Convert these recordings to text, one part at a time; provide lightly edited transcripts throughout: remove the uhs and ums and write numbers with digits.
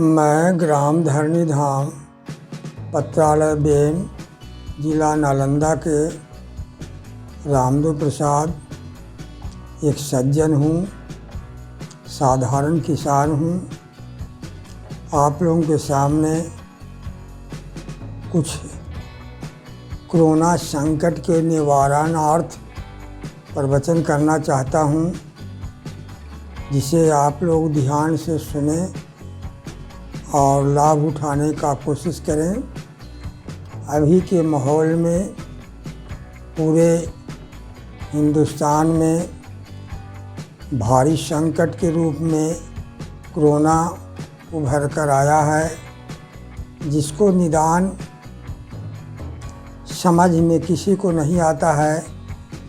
मैं ग्राम धरणीधाम पत्रालय बेन जिला नालंदा के रामदेव प्रसाद एक सज्जन हूँ, साधारण किसान हूँ। आप लोगों के सामने कुछ कोरोना संकट के निवारणार्थ प्रवचन करना चाहता हूँ, जिसे आप लोग ध्यान से सुने और लाभ उठाने का कोशिश करें। अभी के माहौल में पूरे हिंदुस्तान में भारी संकट के रूप में कोरोना उभर कर आया है, जिसको निदान समझ में किसी को नहीं आता है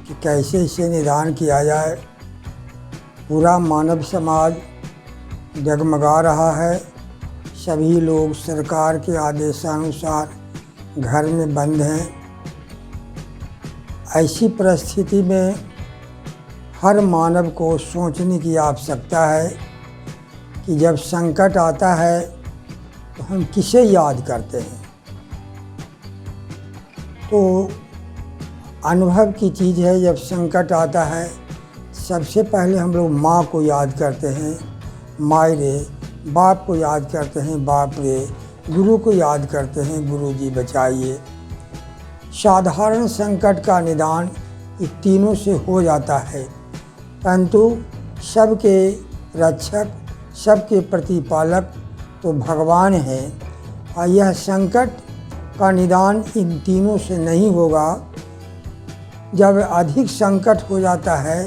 कि कैसे इसे निदान किया जाए। पूरा मानव समाज डगमगा रहा है। सभी लोग सरकार के आदेशानुसार घर में बंद हैं। ऐसी परिस्थिति में हर मानव को सोचने की आवश्यकता है कि जब संकट आता है तो हम किसे याद करते हैं। तो अनुभव की चीज़ है, जब संकट आता है सबसे पहले हम लोग माँ को याद करते हैं, माई रे। बाप को याद करते हैं, बाप रे। गुरु को याद करते हैं, गुरु जी बचाइए। साधारण संकट का निदान इन तीनों से हो जाता है, परंतु सबके रक्षक, सबके प्रतिपालक तो भगवान हैं। और यह संकट का निदान इन तीनों से नहीं होगा। जब अधिक संकट हो जाता है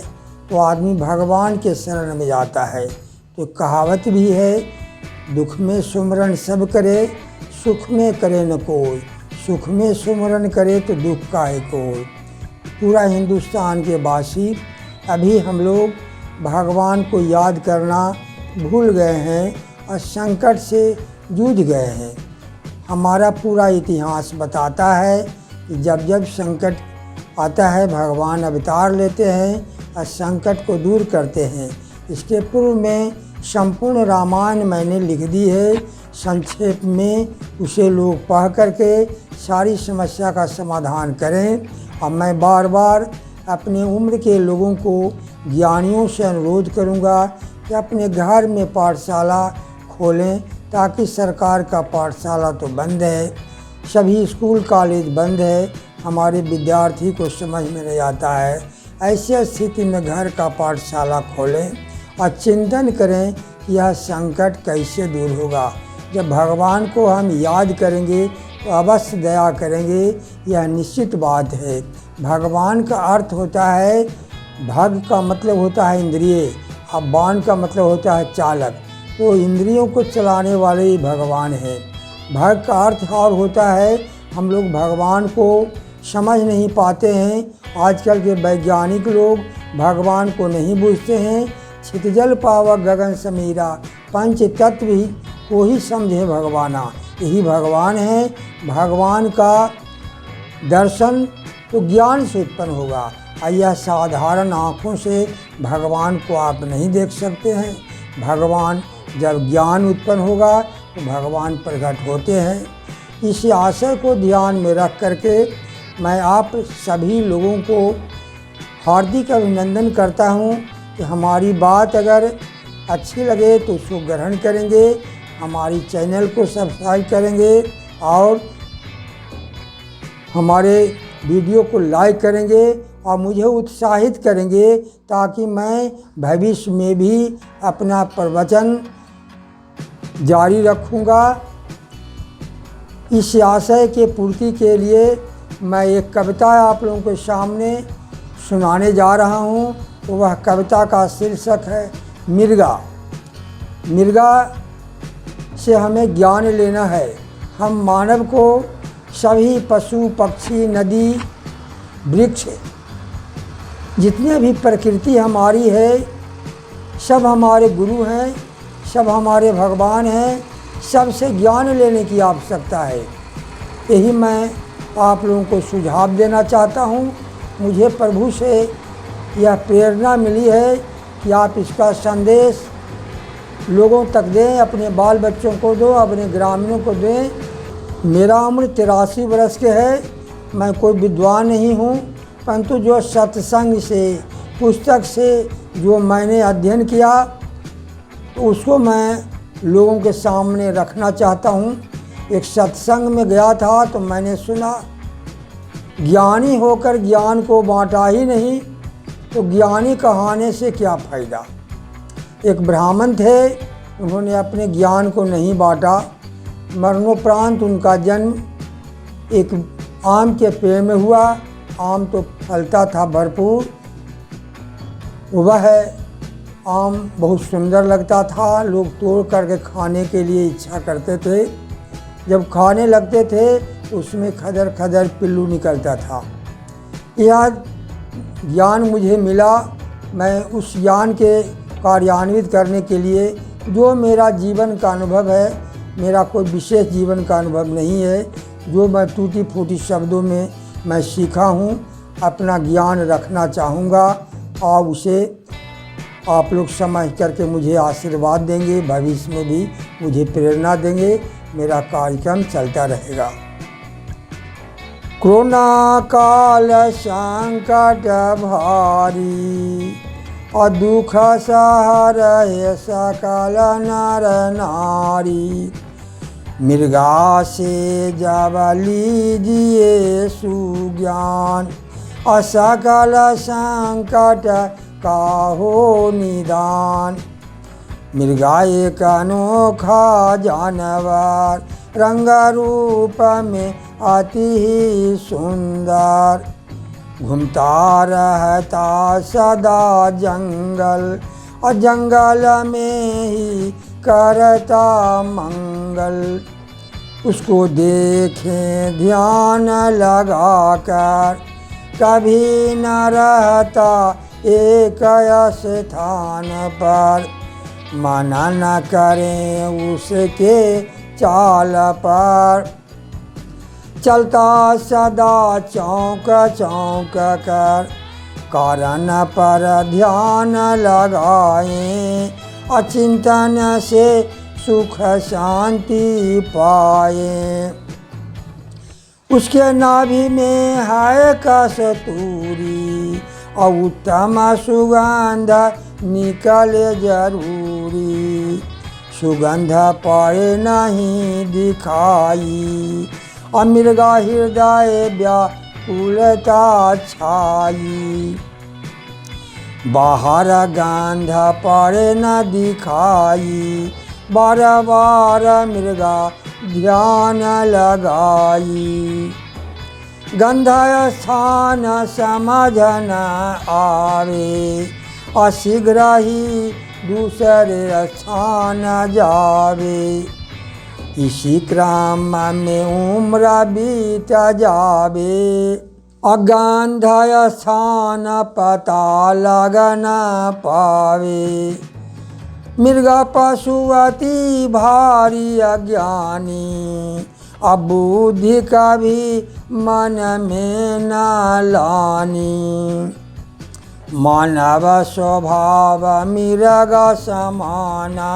तो आदमी भगवान के शरण में जाता है। तो कहावत भी है, दुख में सुमरन सब करे, सुख में करे न कोई। सुख में सुमरन करे तो दुख काहे कोई। पूरा हिंदुस्तान के वासी अभी हम लोग भगवान को याद करना भूल गए हैं और संकट से जूझ गए हैं। हमारा पूरा इतिहास बताता है कि जब जब संकट आता है भगवान अवतार लेते हैं और संकट को दूर करते हैं। इसके पूर्व में संपूर्ण रामायण मैंने लिख दी है। संक्षेप में उसे लोग पढ़ करके सारी समस्या का समाधान करें। और मैं बार बार अपने उम्र के लोगों को, ज्ञानियों से अनुरोध करूंगा कि अपने घर में पाठशाला खोलें, ताकि सरकार का पाठशाला तो बंद है, सभी स्कूल कॉलेज बंद है, हमारे विद्यार्थी को समझ में नहीं आता है। ऐसी स्थिति में घर का पाठशाला खोलें और चिंतन करें कि यह संकट कैसे दूर होगा। जब भगवान को हम याद करेंगे तो अवश्य दया करेंगे, यह निश्चित बात है। भगवान का अर्थ होता है, भग का मतलब होता है इंद्रिय, और बाण का मतलब होता है चालक। तो इंद्रियों को चलाने वाले ही भगवान हैं। भग का अर्थ और होता है, हम लोग भगवान को समझ नहीं पाते हैं। आजकल के वैज्ञानिक लोग भगवान को नहीं बूझते हैं। छितजल पावक गगन समीरा, पंच तत्व ही को ही समझे भगवाना। यही भगवान है। भगवान का दर्शन तो ज्ञान से उत्पन्न होगा, और यह साधारण आँखों से भगवान को आप नहीं देख सकते हैं। भगवान जब ज्ञान उत्पन्न होगा तो भगवान प्रकट होते हैं। इस आशय को ध्यान में रख करके मैं आप सभी लोगों को हार्दिक अभिनंदन करता हूँ कि हमारी बात अगर अच्छी लगे तो उसको ग्रहण करेंगे, हमारी चैनल को सब्सक्राइब करेंगे और हमारे वीडियो को लाइक करेंगे और मुझे उत्साहित करेंगे, ताकि मैं भविष्य में भी अपना प्रवचन जारी रखूँगा। इस आशय के पूर्ति के लिए मैं एक कविता आप लोगों के सामने सुनाने जा रहा हूँ। तो वह कविता का शीर्षक है मिर्गा। मिर्गा से हमें ज्ञान लेना है। हम मानव को सभी पशु पक्षी, नदी, वृक्ष, जितने भी प्रकृति हमारी है, सब हमारे गुरु हैं, सब हमारे भगवान हैं। सबसे ज्ञान लेने की आवश्यकता है। यही मैं आप लोगों को सुझाव देना चाहता हूँ। मुझे प्रभु से यह प्रेरणा मिली है कि आप इसका संदेश लोगों तक दें, अपने बाल बच्चों को दो, अपने ग्रामीणों को दें। मेरा उम्र 83 वर्ष के है। मैं कोई विद्वान नहीं हूँ, परंतु जो सत्संग से, पुस्तक से जो मैंने अध्ययन किया तो उसको मैं लोगों के सामने रखना चाहता हूँ। एक सत्संग में गया था तो मैंने सुना, ज्ञानी होकर ज्ञान को बांटा ही नहीं तो ज्ञानी कहाने से क्या फ़ायदा। एक ब्राह्मण थे, उन्होंने अपने ज्ञान को नहीं बांटा। मरणोपरांत उनका जन्म एक आम के पेड़ में हुआ। आम तो फलता था भरपूर। वह आम बहुत सुंदर लगता था, लोग तोड़ करके खाने के लिए इच्छा करते थे। जब खाने लगते थे तो उसमें खदर खदर पिल्लू निकलता था। यह ज्ञान मुझे मिला। मैं उस ज्ञान के कार्यान्वित करने के लिए, जो मेरा जीवन का अनुभव है, मेरा कोई विशेष जीवन का अनुभव नहीं है, जो मैं टूटी फूटी शब्दों में मैं सीखा हूँ, अपना ज्ञान रखना चाहूँगा। और उसे आप लोग समझ करके मुझे आशीर्वाद देंगे, भविष्य में भी मुझे प्रेरणा देंगे। मेरा कार्यक्रम चलता रहेगा। कोरोना काल संकट भारी, और दुख सह रहे सकल नर नारी। मृगा से जब लीजिए सुज्ञान, और सकल संकट काहो निदान। मृगा एक अनोखा जानवर, रंग रूप में अति ही सुंदर। घूमता रहता सदा जंगल, और जंगल में ही करता मंगल। उसको देखें ध्यान लगाकर, कभी न रहता एक स्थान पर। मना न करें उसके चाल पर, चलता सदा चौंक चौंक कर। कारण पर ध्यान लगाएं, अचिंतन से सुख शांति पाएं। उसके नाभि में है कस्तूरी, और उत्तम सुगंध निकले जरूरी। सुगंध पाए नहीं दिखाई, और मृगा हृदय व्याकुलता छाई। बाहर गंध पाए न दिखाई, बार बार मृगा ध्यान लगाई। गंध स्थान समझ न आवे, और शीघ्र ही दूसरे स्थान जावे। इसी क्रम में उम्र बीत जावे, और गंध स्थान पता लग न पावे। मृगा पशु अति भारी अज्ञानी, अब बुद्धि कभी मन में न लानी। मानव स्वभाव मृग समाना,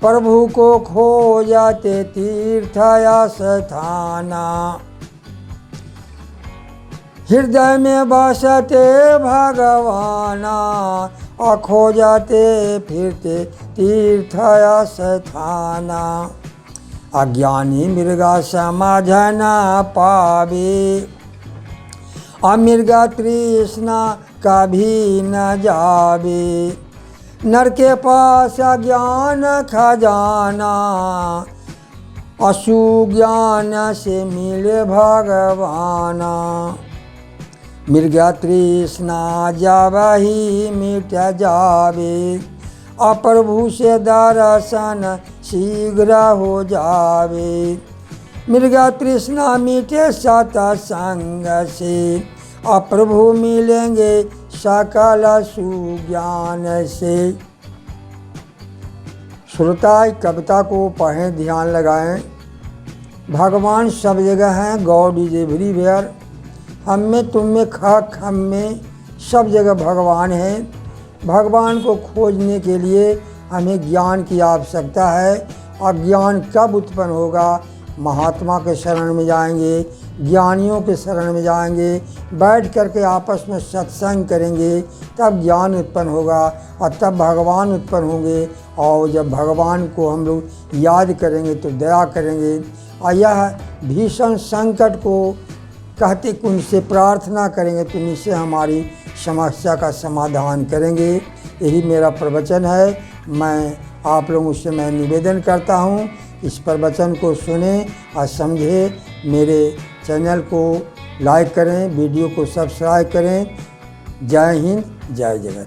प्रभु को खोजते तीर्थ स्थाना। हृदय में बसते भगवाना, और खोजते फिरते तीर्थ स्थाना। अज्ञानी मृगा समझ न पावे, और मृगा तृष्णा कभी न जावे। नर के पास अज्ञान खजाना, असुज्ञान से मिले भगवाना। मृगा तृष्णा जब ही मिट जावे, और प्रभु से दर्शन शीघ्र हो जावे। मृगा तृष्णा मिटे सत्संग से, और प्रभु मिलेंगे सकल सुज्ञान से। श्रोता कविता को पढ़ें, ध्यान लगाएं। भगवान सब जगह हैं, गॉड इज एवरीवेयर। हम में, तुम में, खम में सब जगह भगवान हैं। भगवान को खोजने के लिए हमें ज्ञान की आवश्यकता है। और ज्ञान कब उत्पन्न होगा? महात्मा के शरण में जाएंगे, ज्ञानियों के शरण में जाएंगे, बैठ करके आपस में सत्संग करेंगे, तब ज्ञान उत्पन्न होगा और तब भगवान उत्पन्न होंगे। और जब भगवान को हम लोग याद करेंगे तो दया करेंगे। और यह भीषण संकट को कहते कि उनसे प्रार्थना करेंगे तो निश्चय हमारी समस्या का समाधान करेंगे। यही मेरा प्रवचन है। मैं आप लोगों से मैं निवेदन करता हूँ, इस प्रवचन को सुने और समझे। मेरे चैनल को लाइक करें, वीडियो को सब्सक्राइब करें। जय हिंद, जय जगत।